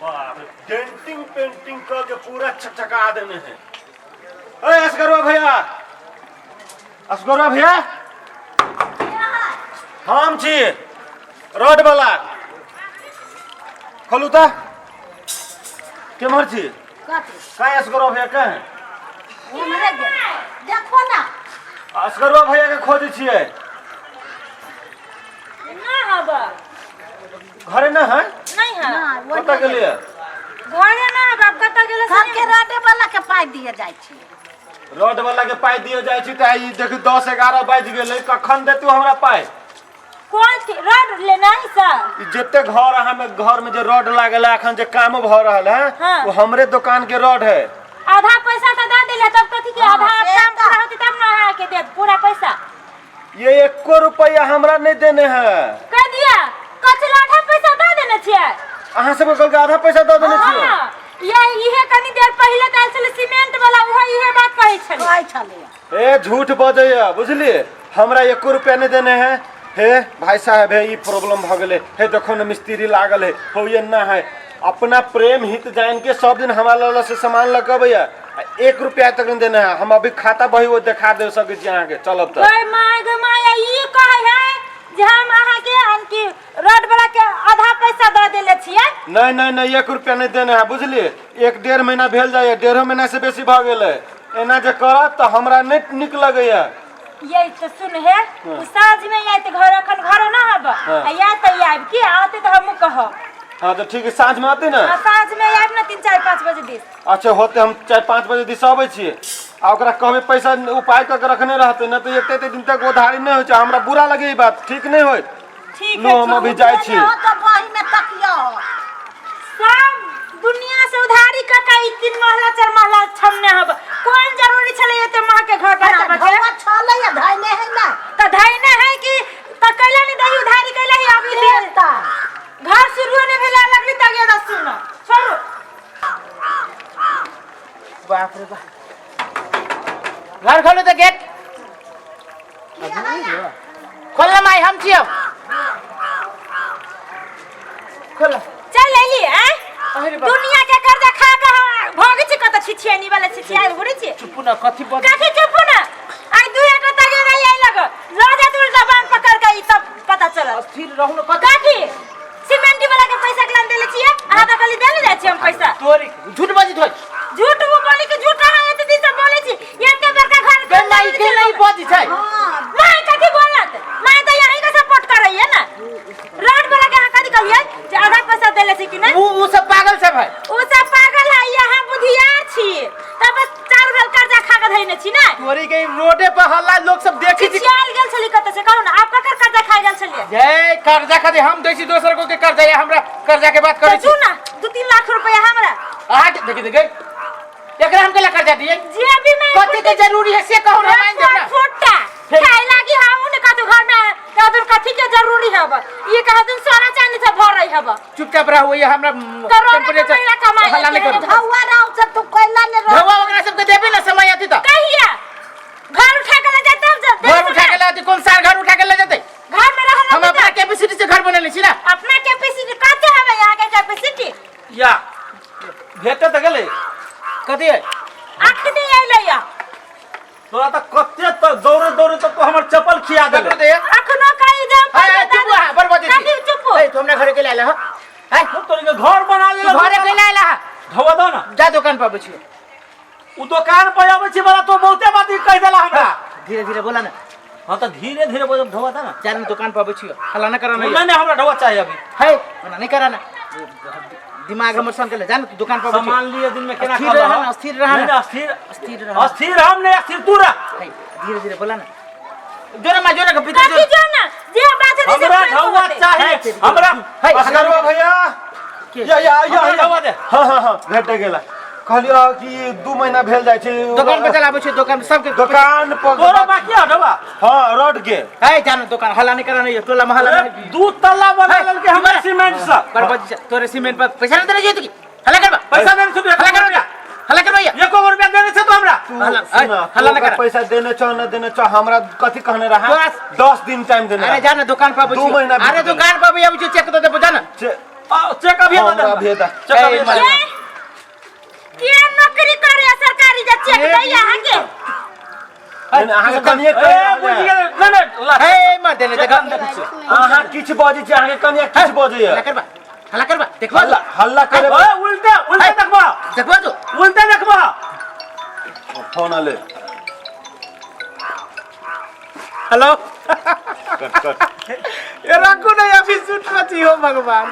Denting painting करके पूरा चकचका देने हैं। अरे असगरवा भैया, असगरवा भैया, हम छी रोड वाला खोलू तो केमहर छी काय असगरवा भैया कहे देखो ना असगरवा भैया के खोज छिए घरे न है नहीं है कत गेलिए घरे ना बाप कत गेले सबके रोडे वाला के पाई दिए जाय छी रोड वाला के पाई दिए जाय छी त ई देख 10-11 बाज गेलै कखन देतू हमरा पाई कौन सी रोड लेना है सर जते घर में जो रोड लागल है अखन जे काम भ रहल है हाँ। वो हमरे दुकान के रोड है। आधा पैसा तो दे दिले तब कथि के आधा काम पूरा होती तब ना है के दे पूरा पैसा ये 1 रुपया हमरा नहीं देने है कह दिया कचला आधा पैसा दे देने छिए अहाँ सब कल के आधा पैसा दे देने छिए ये इहे कनी देर पहले दाल छले सीमेंट वाला वो इहे बात कहै छले ए झूठ बजैया बुझलिए हमरा 1 रुपया नहीं देने हैं। हे भाई साहब है ये प्रॉब्लम भ गेले हे देखो न मिस्त्री लागल है हो ये ना है अपना प्रेम हित जान के सब दिन हमारा से सामान लगबैया 1 रुपया तक नहीं देना है। हम अभी खाता बही वो दिखा दे सके छी अहाँ के चलब त ओए माय माया ई कहे है जे हम अहाँ के अनकी रोड वाला के आधा पैसा दे देले छिए नहीं 1 रुपया नहीं देना है बुझलिए 1-1.5 महीना भेल जाए 1.5 महीना से बेसी भ गेले एना जे करत त हमरा नहीं निक लगैया। ये तो सुन है साँझ में आए तो घर अखन घर ना हब या तो आब की आते तो हम कह हां तो ठीक है साँझ में आते ना साँझ में आब ना 3-4-5 बजे दिस अच्छा होते हम 4-5 बजे दिस आबै छिए आ ओकरा कहबे पैसा उपाय क के रखने रहते न तो एते दिन तक उधारी नहीं होय हमरा बुरा लगे ई बात ठीक नहीं होय। ठीक है हम अभी जाय छी तो बही में तकियो सब दुनिया से उधारी का 3 महला 4 महला छमने हब कौन जरूरी छले एते मां के घर बनाबे घरवा छले या धइने है ना त धइने है कि त कैला नहीं दही उधारी कैला ही अभी देता घर शुरू ने भेला लगली त गेदा सुन छोड़ो बाप रे बाप घर खोलो तो गेट खोल ना माई हम छियो खोल चल लेली दुनिया के कर्जा खा के भोग छी कत छिछियानी वाला छिछिया घुरी छी चुप ना कथि बोल काठी चुप ना आई दुया के तगे नहीं आई लग राजा तुल जबान पकड़ के ई तब पता चला स्थिर रहू ना काठी सीमेंट वाला के पैसा के देले छिए आहा त कली देले जाय छी हम पैसा तोरी झूठ बाजी थोय झूठ वो बोली के झूठा है एते दिन से बोले छी एते बड़का घर बे माई के नहीं बाजी छै माई कथि बोलत माई त यही के सपोर्ट करई है ना रोड वाला के कथि कहिए जे आधा पैसा देले छी कि नहीं वो सब पागल सब है उ सब पागल है यहाँ बुधियार छी तब चार बेल कर्जा खा के धइने छी ना तोरी के रोडे पर हल्ला लोग सब देखि छी चाल गेल छली कत से कहू ना आप का कर्जा खा गेल छलिए जय कर्जा खाते हम दै छी दोसर को के कर्जा या हमरा कर्जा के बात करै छी तू ना 2-3 लाख रुपया हमरा आज देखि एकरा हम केला कर्जा दिए जे भी मैं कथि के जरूरी है से कहू ना मान देना फुट्टा खाए लागी हाउ ने का तू घर में कादुर कथि के जरूरी हब ये कह दिन सोना चांदी से भर रही हब चुपचाप रहो ये हमरा टेम्परेचर हल्ला नहीं करो धौवा राव से तू कोइला ने धौवा वगैरह सब के देबे ना समय आती तो कहिया घर उठा के ले जाते जब घर उठा के ले आती कौन सार घर उठा के ले जाते घर में रहल हम अपना कैपेसिटी से घर बनेले छी ना अपना कैपेसिटी काते हवे यहां के कैपेसिटी या भेटे त गेले कथि है आठ दिन आइले या तोरा त कत्ते त दौड़े तो हमर चप्पल खिया देखो देले दे अखनो कहि जाम हाय चुप है बर्बादी कथि चुप ए तुमने घरे के लाला हाय तोरी के घर बना ले घरे के लाला धवा दो ना जा दुकान पर बचियो उ दुकान पर आबै छी बड़ा तो बहुते बात कह देला हमरा धीरे धीरे बोला ना हां त धीरे बोल धवा दा ना जान दुकान पर बचियो हल्ला ना करा नहीं हमरा धवा चाहिए अभी है मना नहीं करा ना दिमाग हमर सन के ले जान दुकान पर बचियो सामान लिए दिन में केना स्थिर खा रह अस्थिर रह नहीं अस्थिर रह अस्थिर हम नहीं अस्थिर तू रह धीरे धीरे बोला ना जोरा मा जोरा के भीतर कथि जो ना जे बात है हमरा धवा चाहिए हमरा असगरवा भैया या धवा दे हां भेट गेला कहलियो कि 2 महीना भेल जाय छै दुकान पे चलाबे छै दुकान सबके दुकान पर तोरा बाकी हटवा हां रोड के है जानो दुकान हल्ला नहीं करा नहीं टोला मोहल्ला में 2 तल्ला बना लेल के हमर सीमेंट से बर्बादी तोरे सीमेंट पर पैसा नहीं देने जेत की हल्ला करबा पैसा देने छुबे हल्ला करबा हल्ला करबा 1 रुपया देने छ तो हमरा हल्ला ना कर पैसा देने छ न देने छ हमरा कथि कहने रहा 10 दिन टाइम देने अरे जाना दुकान पर 2 महीना अरे दुकान पर भी अब चेक तो दे बुझा ना चेक अभी हमरा भेदा चेक अभी के नौकरी करे सरकारी जे चेक दै यहाँ के अहाँ कनिए बुझि गेल नहीं हे मत देने देख अहाँ किछ बजै छी अहाँ कनिए किछ बजै हल्ला करबा देखबा हल्ला करे उल्टा देखबा देखबा तू उल्टा देखबा फोन आले हेलो कट ये रखो ना अभी सूट मची हो भगवान